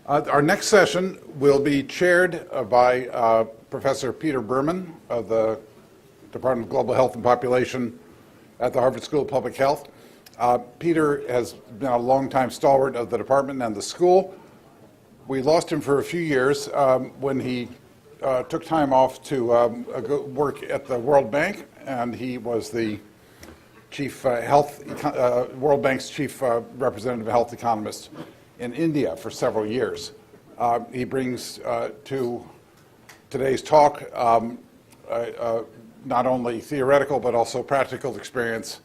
Our next session will be chaired by Professor Peter Berman of the Department of Global Health and Population at the Harvard School of Public Health. Peter has been a longtime stalwart of the department and the school. We lost him for a few years when he took time off to go work at the World Bank, and he was the chief World Bank's chief representative health economist in India for several years. He brings to today's talk not only theoretical but also practical experience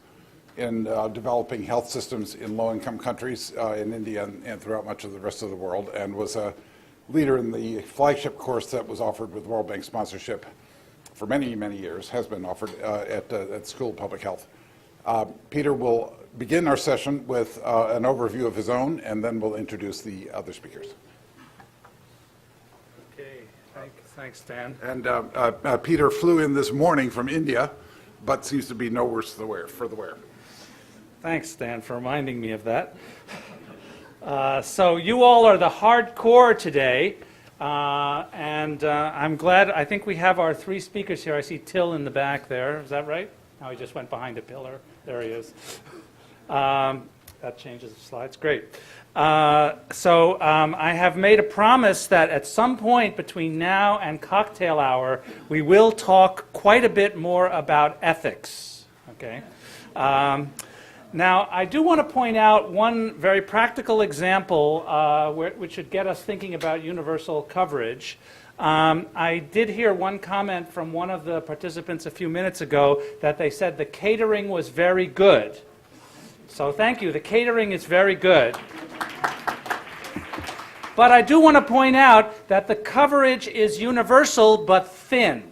in developing health systems in low-income countries in India and throughout much of the rest of the world, and was a leader in the flagship course that was offered with World Bank sponsorship for many, many years, has been offered at the School of Public Health. Peter will begin our session with an overview of his own, and then we'll introduce the other speakers. Okay, thanks, Dan. And Peter flew in this morning from India, but seems to be no worse for the wear. Thanks, Dan, for reminding me of that. So you all are the hardcore today, and I'm glad. I think we have our three speakers here. I see Till in the back there. Is that right? Oh, he just went behind a pillar. There he is. That changes the slides. Great. So I have made a promise that at some point between now and cocktail hour, we will talk quite a bit more about ethics. Okay. Now, I do want to point out one very practical example which should get us thinking about universal coverage. I did hear one comment from one of the participants a few minutes ago that they said the catering was very good. So thank you. The catering is very good. But I do want to point out that the coverage is universal but thin,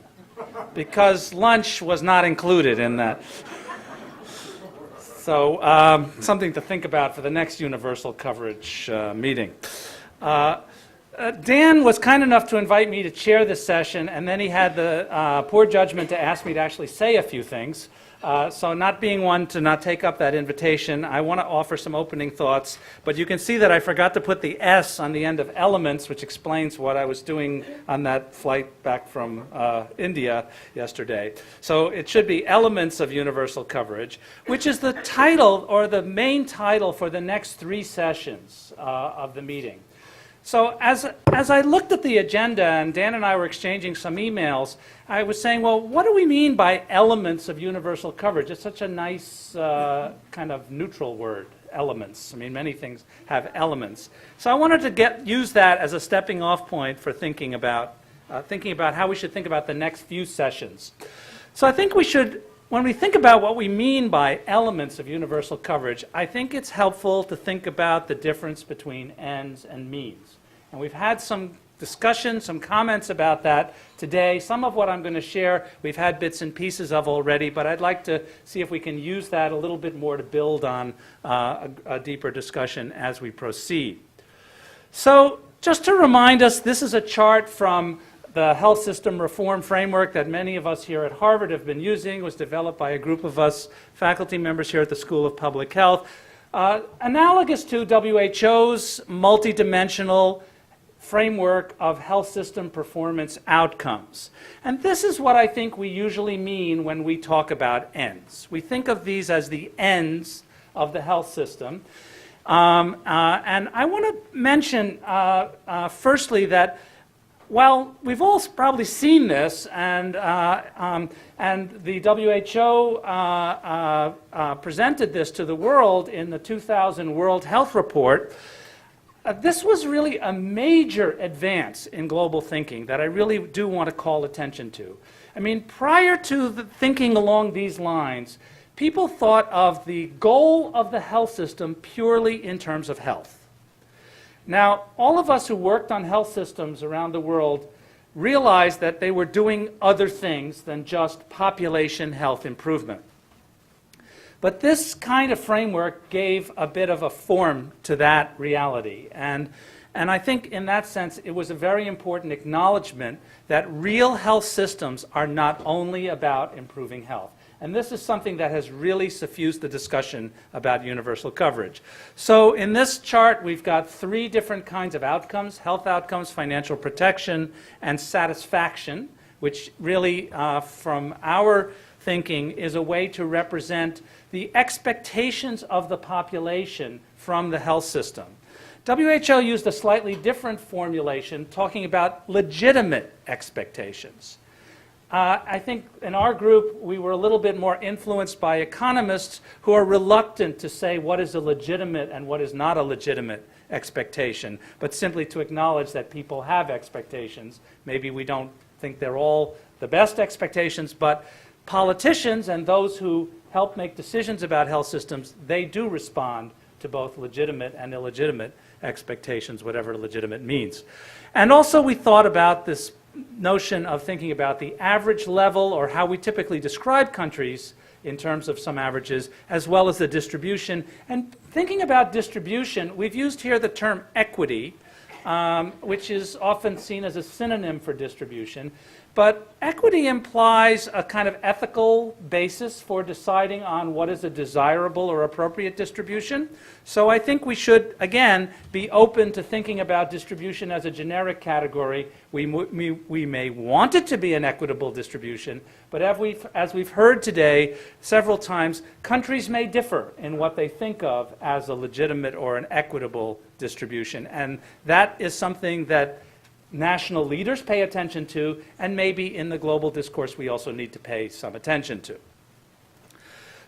because lunch was not included in that. So something to think about for the next universal coverage meeting. Dan was kind enough to invite me to chair this session, and then he had the poor judgment to ask me to actually say a few things. So not being one to not take up that invitation, I want to offer some opening thoughts. But you can see that I forgot to put the S on the end of elements, which explains what I was doing on that flight back from India yesterday. So it should be Elements of Universal Coverage, which is the title or the main title for the next three sessions of the meeting. So as I looked at the agenda, and Dan and I were exchanging some emails, I was saying, well, what do we mean by elements of universal coverage? It's such a nice kind of neutral word, elements. I mean, many things have elements. So I wanted to use that as a stepping off point for thinking about how we should think about the next few sessions. So I think we should, when we think about what we mean by elements of universal coverage, I think it's helpful to think about the difference between ends and means. And we've had some discussion, some comments about that today. Some of what I'm going to share we've had bits and pieces of already, but I'd like to see if we can use that a little bit more to build on a deeper discussion as we proceed. So just to remind us, this is a chart from the health system reform framework that many of us here at Harvard have been using. It was developed by a group of us faculty members here at the School of Public Health. Analogous to WHO's multidimensional framework of health system performance outcomes. And this is what I think we usually mean when we talk about ends. We think of these as the ends of the health system. And I want to mention firstly that well, we've all probably seen this, and the WHO presented this to the world in the 2000 World Health Report. This was really a major advance in global thinking that I really do want to call attention to. I mean, prior to the thinking along these lines, people thought of the goal of the health system purely in terms of health. Now, all of us who worked on health systems around the world realized that they were doing other things than just population health improvement. But this kind of framework gave a bit of a form to that reality. And I think in that sense, it was a very important acknowledgement that real health systems are not only about improving health. And this is something that has really suffused the discussion about universal coverage. So in this chart, we've got 3 different kinds of outcomes: health outcomes, financial protection, and satisfaction, which really, from our thinking, is a way to represent the expectations of the population from the health system. WHO used a slightly different formulation, talking about legitimate expectations. I think in our group, we were a little bit more influenced by economists who are reluctant to say what is a legitimate and what is not a legitimate expectation, but simply to acknowledge that people have expectations. Maybe we don't think they're all the best expectations, but politicians and those who help make decisions about health systems, they do respond to both legitimate and illegitimate expectations, whatever legitimate means. And also we thought about this notion of thinking about the average level, or how we typically describe countries in terms of some averages, as well as the distribution. And thinking about distribution, we've used here the term equity, which is often seen as a synonym for distribution. But equity implies a kind of ethical basis for deciding on what is a desirable or appropriate distribution. So I think we should, again, be open to thinking about distribution as a generic category. We may want it to be an equitable distribution, but as we've heard today several times, countries may differ in what they think of as a legitimate or an equitable distribution. And that is something that national leaders pay attention to, and maybe in the global discourse we also need to pay some attention to.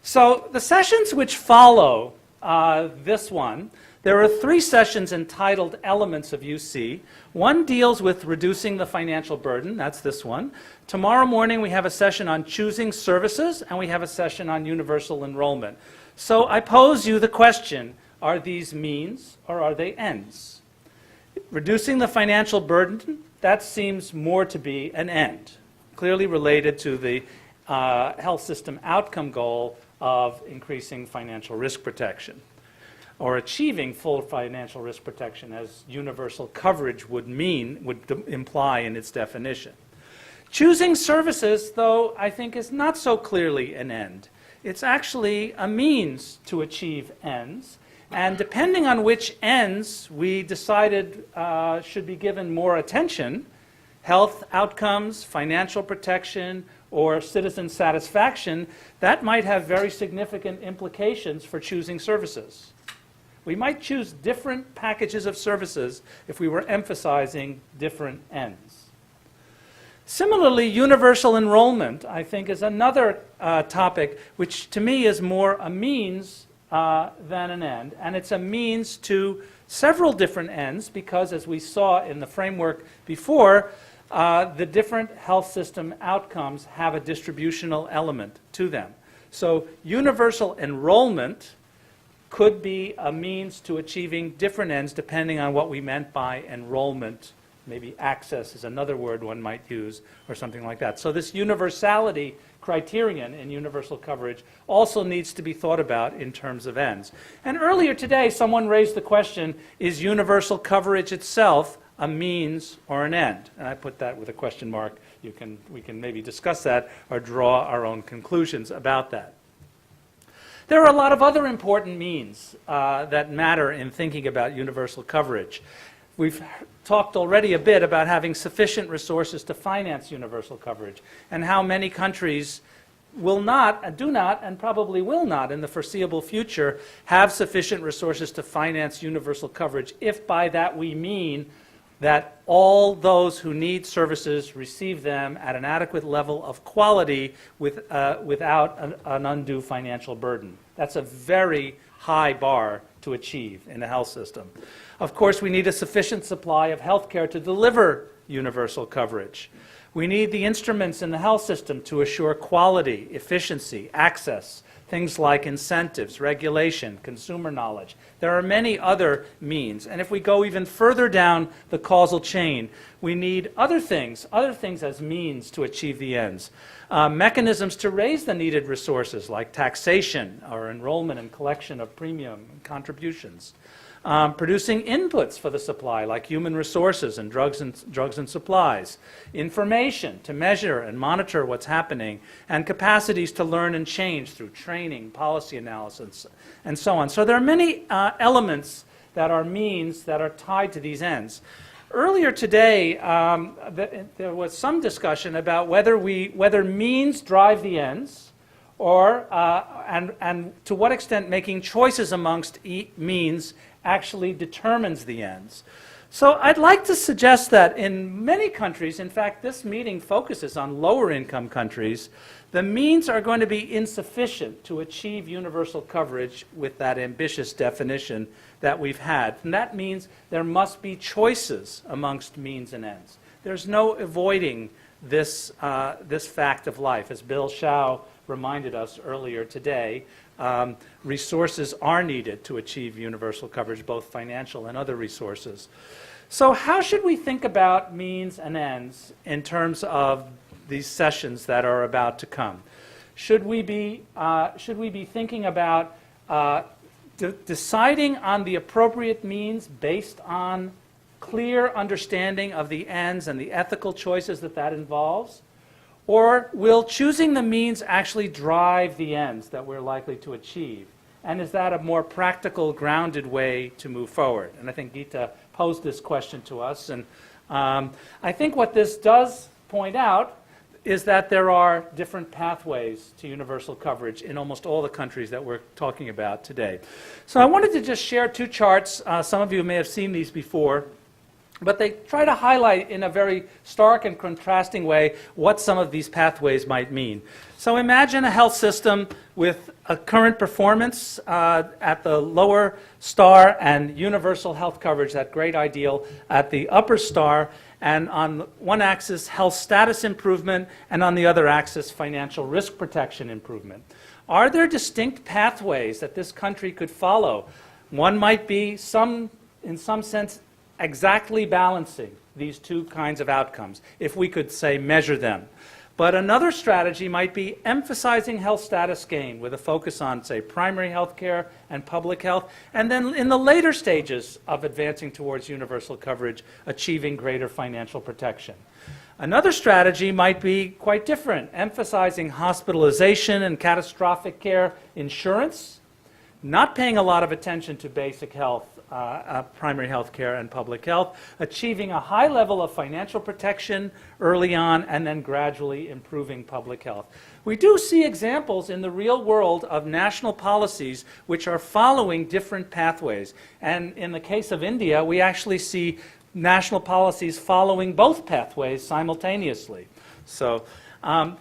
So the sessions which follow this one, there are 3 sessions entitled Elements of UC. One deals with reducing the financial burden, that's this one. Tomorrow morning we have a session on choosing services, and we have a session on universal enrollment. So I pose you the question, are these means or are they ends? Reducing the financial burden, that seems more to be an end, clearly related to the health system outcome goal of increasing financial risk protection, or achieving full financial risk protection, as universal coverage would imply in its definition. Choosing services, though, I think is not so clearly an end. It's actually a means to achieve ends. And depending on which ends we decided should be given more attention, health outcomes, financial protection, or citizen satisfaction, that might have very significant implications for choosing services. We might choose different packages of services if we were emphasizing different ends. Similarly, universal enrollment, I think, is another topic which to me is more a means than an end. And it's a means to several different ends because, as we saw in the framework before, the different health system outcomes have a distributional element to them. So universal enrollment could be a means to achieving different ends depending on what we meant by enrollment. Maybe access is another word one might use, or something like that. So this universality criterion in universal coverage also needs to be thought about in terms of ends. And earlier today, someone raised the question, is universal coverage itself a means or an end? And I put that with a question mark. We can maybe discuss that or draw our own conclusions about that. There are a lot of other important means that matter in thinking about universal coverage. We've talked already a bit about having sufficient resources to finance universal coverage, and how many countries will not, do not, and probably will not in the foreseeable future have sufficient resources to finance universal coverage, if by that we mean that all those who need services receive them at an adequate level of quality without an undue financial burden. That's a very high bar to achieve in the health system. Of course, we need a sufficient supply of health care to deliver universal coverage. We need the instruments in the health system to assure quality, efficiency, access, things like incentives, regulation, consumer knowledge. There are many other means. And if we go even further down the causal chain, we need other things as means to achieve the ends. Mechanisms to raise the needed resources, like taxation or enrollment and collection of premium and contributions. producing inputs for the supply, like human resources and drugs and supplies, information to measure and monitor what's happening, and capacities to learn and change through training, policy analysis, and so on. So there are many elements that are means that are tied to these ends. Earlier today, there was some discussion about whether means drive the ends, or and to what extent making choices amongst means actually determines the ends. So I'd like to suggest that in many countries, in fact, this meeting focuses on lower income countries, the means are going to be insufficient to achieve universal coverage with that ambitious definition that we've had. And that means there must be choices amongst means and ends. There's no avoiding this fact of life. As Bill Shao reminded us earlier today, resources are needed to achieve universal coverage, both financial and other resources. So how should we think about means and ends in terms of these sessions that are about to come? Should we be thinking about deciding on the appropriate means based on clear understanding of the ends and the ethical choices that involves? Or will choosing the means actually drive the ends that we're likely to achieve? And is that a more practical, grounded way to move forward? And I think Gita posed this question to us. And I think what this does point out is that there are different pathways to universal coverage in almost all the countries that we're talking about today. So I wanted to just share two charts. Some of you may have seen these before, but they try to highlight in a very stark and contrasting way what some of these pathways might mean. So imagine a health system with a current performance at the lower star and universal health coverage, that great ideal, at the upper star, and on one axis health status improvement, and on the other axis financial risk protection improvement. Are there distinct pathways that this country could follow? One might be in some sense exactly balancing these two kinds of outcomes, if we could say measure them. But another strategy might be emphasizing health status gain with a focus on, say, primary health care and public health, and then in the later stages of advancing towards universal coverage, achieving greater financial protection. Another strategy might be quite different, emphasizing hospitalization and catastrophic care insurance, not paying a lot of attention to basic health, primary health care and public health, achieving a high level of financial protection early on, and then gradually improving public health. We do see examples in the real world of national policies which are following different pathways. And in the case of India, we actually see national policies following both pathways simultaneously. So I'd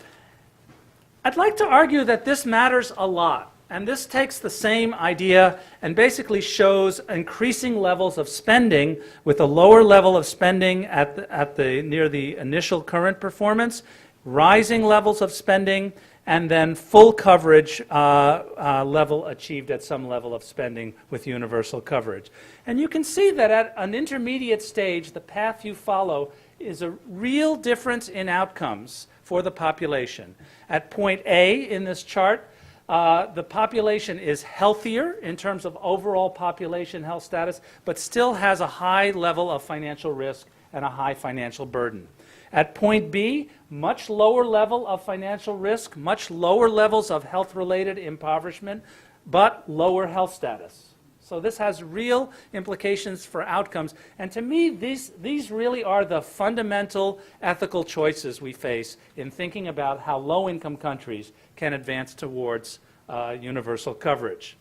like to argue that this matters a lot. And this takes the same idea and basically shows increasing levels of spending with a lower level of spending near the initial current performance, rising levels of spending, and then full coverage level achieved at some level of spending with universal coverage. And you can see that at an intermediate stage, the path you follow is a real difference in outcomes for the population. At point A in this chart, the population is healthier in terms of overall population health status, but still has a high level of financial risk and a high financial burden. At point B, much lower level of financial risk, much lower levels of health-related impoverishment, but lower health status. So this has real implications for outcomes. And to me, these really are the fundamental ethical choices we face in thinking about how low-income countries can advance towards universal coverage.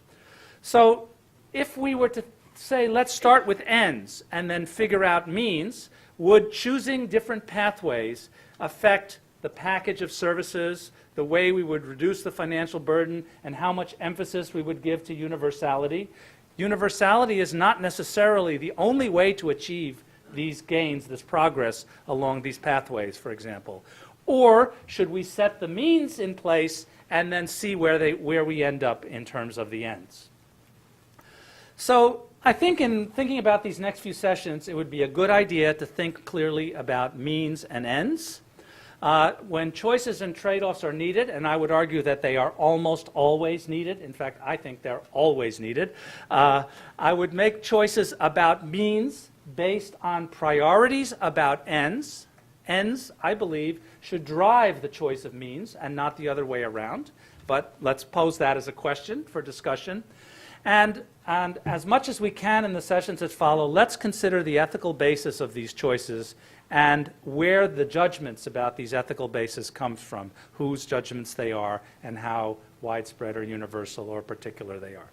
So if we were to say, let's start with ends and then figure out means, would choosing different pathways affect the package of services, the way we would reduce the financial burden, and how much emphasis we would give to universality? Universality is not necessarily the only way to achieve these gains, this progress along these pathways, for example. Or should we set the means in place and then see where we end up in terms of the ends? So I think in thinking about these next few sessions, it would be a good idea to think clearly about means and ends. When choices and trade-offs are needed, and I would argue that they are almost always needed, in fact, I think they're always needed, I would make choices about means based on priorities about ends. Ends, I believe, should drive the choice of means and not the other way around. But let's pose that as a question for discussion. And as much as we can in the sessions that follow, let's consider the ethical basis of these choices and where the judgments about these ethical bases come from, whose judgments they are, and how widespread or universal or particular they are.